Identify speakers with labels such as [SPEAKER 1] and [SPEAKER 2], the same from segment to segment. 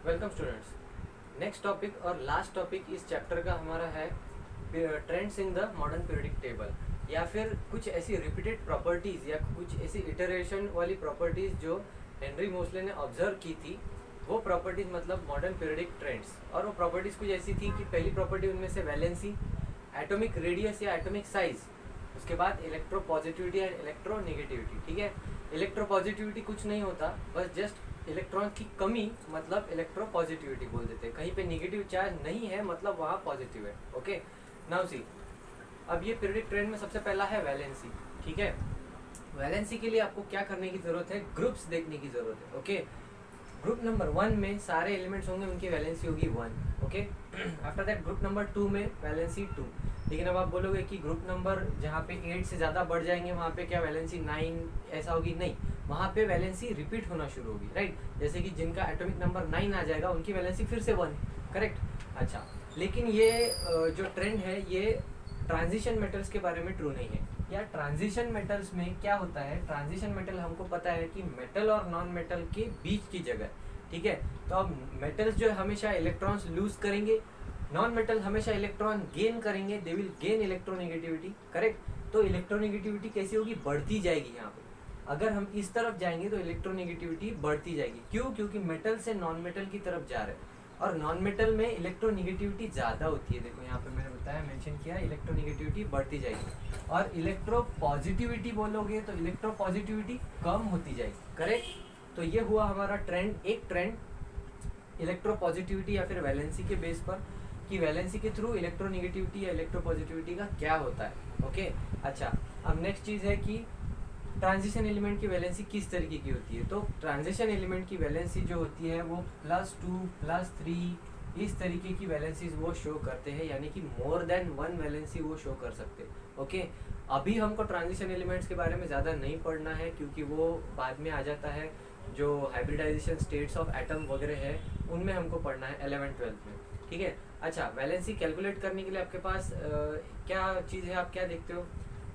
[SPEAKER 1] Welcome students. Next topic और last topic इस chapter का हमारा है trends in the modern periodic table, या फिर कुछ ऐसी रिपीटेड प्रॉपर्टीज या कुछ ऐसी इटरेशन वाली प्रॉपर्टीज जो हेनरी मोसले ने ऑब्जर्व की थी। वो प्रॉपर्टीज मतलब मॉडर्न पीरियोडिक ट्रेंड्स। और वो प्रॉपर्टीज कुछ ऐसी थी कि पहली प्रॉपर्टी उनमें से वैलेंसी, एटॉमिक रेडियस या एटॉमिक साइज, उसके बाद इलेक्ट्रोपॉजिटिविटी एंड इलेक्ट्रोनेगेटिविटी। ठीक है, इलेक्ट्रोपॉजिटिविटी कुछ नहीं होता, बस जस्ट इलेक्ट्रॉन की कमी मतलब इलेक्ट्रोपॉजिटिविटी बोल देते हैं। कहीं पे नेगेटिव चार्ज नहीं है मतलब वहाँ पॉजिटिव है। ओके, नाउ सी, अब ये पीरियोडिक ट्रेंड में सबसे पहला है वैलेंसी। ठीक है, वैलेंसी के लिए आपको क्या करने की जरूरत है, ग्रुप्स देखने की जरूरत है। ओके, ग्रुप नंबर 1 में सारे एलिमेंट्स होंगे, उनकी वैलेंसी होगी 1। Okay, after that group number 2 में वैलेंसी 2। लेकिन अब आप बोलोगे कि ग्रुप नंबर जहाँ पे 8 से ज़्यादा बढ़ जाएंगे वहाँ पे क्या वैलेंसी 9 ऐसा होगी? नहीं, वहाँ पे वैलेंसी रिपीट होना शुरू होगी। राइट, जैसे कि जिनका एटॉमिक नंबर 9 आ जाएगा उनकी वैलेंसी फिर से 1। करेक्ट। अच्छा, लेकिन ये जो ट्रेंड है ये ट्रांजिशन मेटल्स के बारे में ट्रू नहीं है। या ट्रांजिशन मेटल्स में क्या होता है, ट्रांजिशन मेटल हमको पता है कि मेटल और नॉन मेटल के बीच की जगह। ठीक है, तो अब मेटल्स जो हमेशा इलेक्ट्रॉन्स लूज करेंगे, नॉन मेटल हमेशा इलेक्ट्रॉन गेन करेंगे, they will gain electronegativity. Correct, तो इलेक्ट्रोनेगेटिविटी कैसी होगी? बढ़ती जाएगी। यहाँ पे अगर हम इस तरफ जाएंगे तो इलेक्ट्रोनेगेटिविटी बढ़ती जाएगी। क्यों? क्योंकि मेटल से नॉन मेटल की तरफ जा रहे हैं और नॉन मेटल में इलेक्ट्रोनेगेटिविटी ज़्यादा होती है। देखो यहाँ पे मैंने बताया, मेंशन किया, इलेक्ट्रोनेगेटिविटी बढ़ती जाएगी। और इलेक्ट्रोपॉजिटिविटी बोलोगे तो इलेक्ट्रोपॉजिटिविटी कम होती जाएगी। करेक्ट, तो ये हुआ हमारा ट्रेंड, एक ट्रेंड इलेक्ट्रोपॉजिटिविटी या फिर वैलेंसी के बेस पर, कि वैलेंसी के थ्रू इलेक्ट्रोनेगेटिविटी या इलेक्ट्रोपॉजिटिविटी का क्या होता है। ओके, अच्छा, अब नेक्स्ट चीज़ है कि ट्रांजिशन एलिमेंट की वैलेंसी किस तरीके की होती है। तो ट्रांजिशन एलिमेंट की वैलेंसी जो होती है वो +2 +3 इस तरीके की वैलेंसीज वो शो करते हैं, यानी कि मोर देन 1 वैलेंसी वो शो कर सकते हैं। ओके, अभी हमको ट्रांजिशन एलिमेंट्स के बारे में ज़्यादा नहीं पढ़ना है क्योंकि वो बाद में आ जाता है। जो हाइब्रिडाइजेशन स्टेट्स ऑफ एटम वगैरह है उनमें हमको पढ़ना है 11th-12th में। ठीक है, अच्छा, वैलेंसी कैलकुलेट करने के लिए आपके पास क्या चीज़ है, आप क्या देखते हो?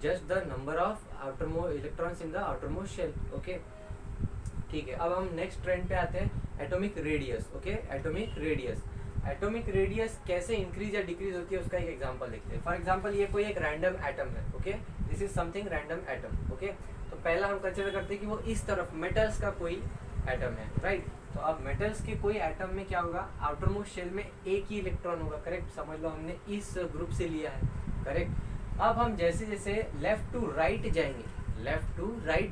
[SPEAKER 1] Just the number of outermost electrons in the outermost shell. Okay, ठीक है, अब हम नेक्स्ट ट्रेंड पे आते हैं, atomic radius. Okay, atomic radius, atomic radius कैसे इंक्रीज या डिक्रीज होती है उसका एक एग्जांपल देखते हैं। फॉर एग्जांपल ये कोई एक रैंडम एटम है। Okay, this is something random atom. Okay, तो पहला हम कंसिडर करते हैं कि वो इस तरफ मेटल्स का कोई एटम है। राइट, तो अब मेटल्स के कोई एटम में क्या होगा, आउटर मोस्ट शेल में एक ही इलेक्ट्रॉन होगा। करेक्ट, समझ लो हमने इस ग्रुप से लिया है। करेक्ट, अब हम जैसे जैसे लेफ्ट टू राइट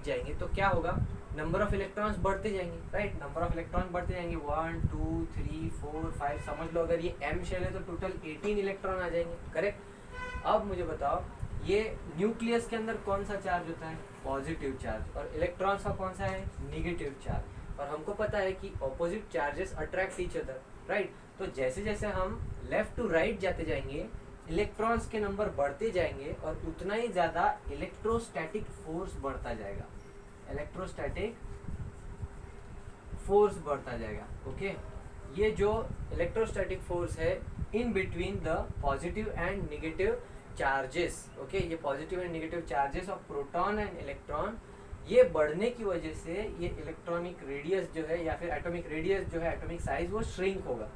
[SPEAKER 1] जाएंगे तो क्या होगा, नंबर ऑफ इलेक्ट्रॉन्स बढ़ते जाएंगे। राइट, नंबर ऑफ इलेक्ट्रॉन बढ़ते जाएंगे, 1 2 3 4 5, समझ लो अगर ये एम शेल है तो टोटल 18 इलेक्ट्रॉन आ जाएंगे। करेक्ट, अब मुझे बताओ ये न्यूक्लियस के अंदर कौन सा चार्ज होता है? Positive charge. और इलेक्ट्रॉन्स का कौन सा है? Negative charge. और हमको पता है कि opposite charges attract each other. Right, तो जैसे जैसे हम लेफ्ट टू राइट जाते जाएंगे इलेक्ट्रॉन्स के नंबर बढ़ते जाएंगे और उतना ही ज्यादा इलेक्ट्रोस्टैटिक फोर्स बढ़ता जाएगा। इलेक्ट्रोस्टैटिक फोर्स बढ़ता जाएगा। ओके, ये जो इलेक्ट्रोस्टैटिक फोर्स है in between the positive and negative charges. Okay, ये positive and negative charges of proton and electron, ये बढ़ने की वजह से ये इलेक्ट्रॉनिक रेडियस जो है या फिर एटॉमिक रेडियस जो है, एटॉमिक साइज वो श्रिंक होगा।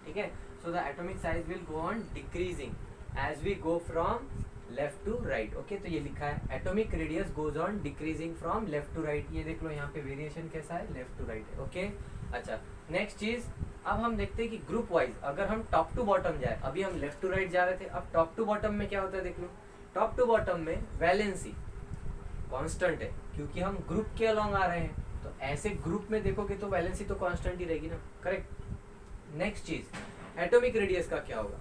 [SPEAKER 1] ठीक है, so the atomic size will go on decreasing as we go from left to right. okay, तो ये लिखा है atomic radius goes on decreasing from left to right। ये देख लो यहाँ पे वेरिएशन कैसा है, लेफ्ट टू राइट है। ओके, अच्छा, नेक्स्ट चीज, अब हम देखते हैं कि ग्रुप वाइज अगर हम टॉप टू बॉटम जाए, अभी हम लेफ्ट टू राइट जा रहे थे, अब टॉप टू बॉटम में क्या होता है देख लो। टॉप टू बॉटम में वैलेंसी कांस्टेंट है क्योंकि हम ग्रुप के अलॉन्ग आ रहे हैं, तो ऐसे ग्रुप में देखोगे तो वैलेंसी तो कांस्टेंट ही रहेगी ना। करेक्ट, नेक्स्ट चीज, एटॉमिक रेडियस का क्या होगा।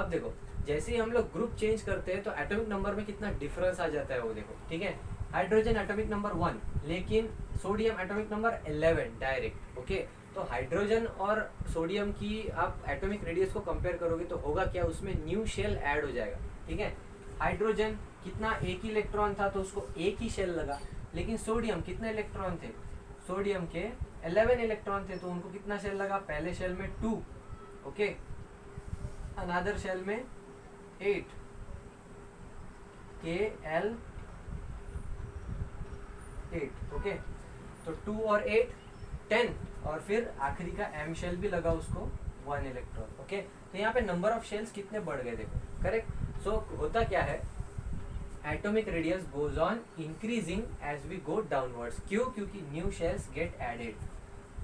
[SPEAKER 1] अब देखो जैसे ही हम लोग ग्रुप चेंज करते हैं तो एटॉमिक नंबर में कितना डिफरेंस आ जाता है वो देखो। ठीक है, हाइड्रोजन एटॉमिक नंबर 1 लेकिन sodium atomic number 11 direct. Okay, तो हाइड्रोजन और सोडियम की आप एटॉमिक रेडियस को कंपेयर करोगे तो होगा क्या, उसमें न्यू शेल ऐड हो जाएगा। ठीक है, हाइड्रोजन कितना, एक ही इलेक्ट्रॉन था तो उसको एक ही शेल लगा, लेकिन सोडियम कितने इलेक्ट्रॉन थे, सोडियम के 11 इलेक्ट्रॉन थे तो उनको कितना शेल लगा, पहले शेल में 2, ओके, अनदर शेल में 8, Kl8। ओके, तो 2 और 8 10 और फिर आखिरी का m शेल भी लगा उसको 1 इलेक्ट्रॉन। ओके, तो यहाँ पे नंबर ऑफ शेल्स कितने बढ़ गए देखो, करेक्ट। सो होता क्या है, atomic radius goes on increasing as we go downwards. क्यों? क्योंकि new shells get added,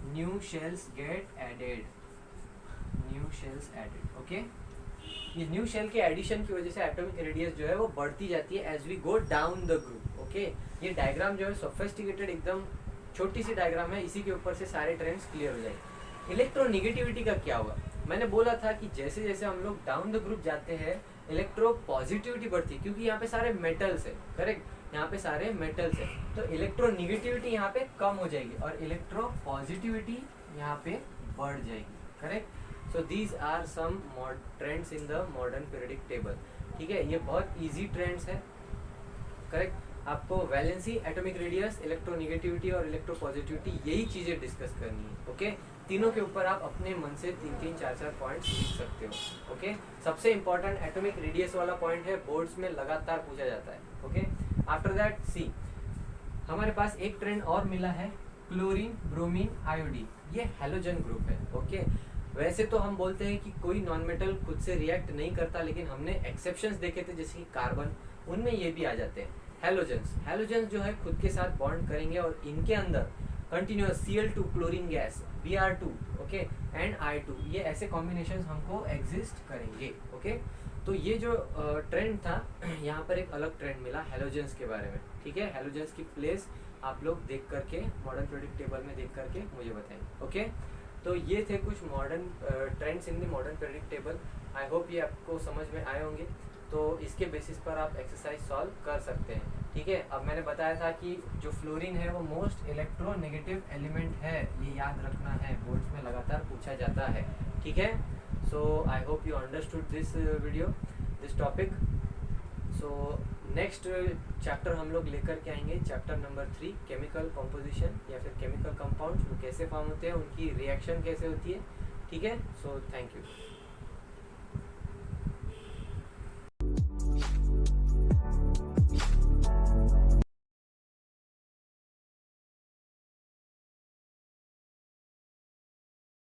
[SPEAKER 1] new shells get added, new shells added. Okay, ये न्यू शेल के एडिशन की वजह से एटॉमिक रेडियस जो है वो बढ़ती जाती है as we go down the group. Okay, ये डायग्राम जो है सोफिस्टिकेटेड एकदम छोटी सी डायग्राम है, इसी के ऊपर से सारे ट्रेंड्स क्लियर हो जाएंगे। इलेक्ट्रोनिगेटिविटी का क्या हुआ? मैंने बोला था कि जैसे जैसे हम लोग डाउन द ग्रुप जाते हैं इलेक्ट्रो पॉजिटिविटी बढ़ती है, क्योंकि यहाँ पे सारे मेटल्स है, करेक्ट, यहाँ पे सारे मेटल्स है, तो इलेक्ट्रोनिगेटिविटी यहाँ पे कम हो जाएगी और इलेक्ट्रो पॉजिटिविटी यहाँ पे बढ़ जाएगी, correct. So these are some trends in the modern periodic table. ठीक है, ये बहुत इजी ट्रेंड्स है, करेक्ट। आपको वैलेंसी, एटॉमिक रेडियस, इलेक्ट्रोनिगेटिविटी और इलेक्ट्रोपॉजिटिविटी यही चीजें डिस्कस करनी है। ओके, तीनों के ऊपर आप अपने मन से 3-3, 4-4 पॉइंट्स लिख सकते हो। ओके, सबसे इंपॉर्टेंट एटॉमिक रेडियस वाला पॉइंट है, बोर्ड्स में लगातार पूछा जाता है। ओके, आफ्टर दैट सी हमारे पास एक ट्रेंड और मिला है, क्लोरीन, ब्रोमीन, आयोडीन, ये हैलोजन ग्रुप है। ओके, वैसे तो हम बोलते हैं कि कोई नॉन मेटल खुद से रिएक्ट नहीं करता, लेकिन हमने एक्सेप्शंस देखे थे जैसे कि कार्बन, उनमें ये भी आ जाते हैं। हैलोजेंस जो है खुद के साथ बॉन्ड करेंगे और इनके अंदर continuous Cl2 chlorine gas, Br2, okay, and I2, ये ऐसे कॉम्बिनेशंस हमको एग्जिस्ट करेंगे। ओके, तो ये जो ट्रेंड था, यहाँ पर एक अलग ट्रेंड मिला हैलोजेंस के बारे में। ठीक है, हैलोजेंस की प्लेस आप लोग देख करके मॉडर्न पीरियडिक टेबल में देख करके मुझे बताएंगे। ओके, तो ये थे कुछ modern trends in the modern periodic table. I hope ये आपको समझ में आए होंगे, तो इसके बेसिस पर आप एक्सरसाइज सॉल्व कर सकते हैं। ठीक है, अब मैंने बताया था कि जो फ्लोरीन है वो मोस्ट इलेक्ट्रोनेगेटिव एलिमेंट है, ये याद रखना है, बोर्ड्स में लगातार पूछा जाता है। ठीक है, so I hope you understood this video, this topic. So next chapter हम लोग लेकर के आएंगे, चैप्टर नंबर 3, केमिकल कॉम्पोजिशन या फिर केमिकल कंपाउंड्स, वो कैसे फॉर्म होते हैं, उनकी रिएक्शन कैसे होती है। ठीक है, सो थैंक यू।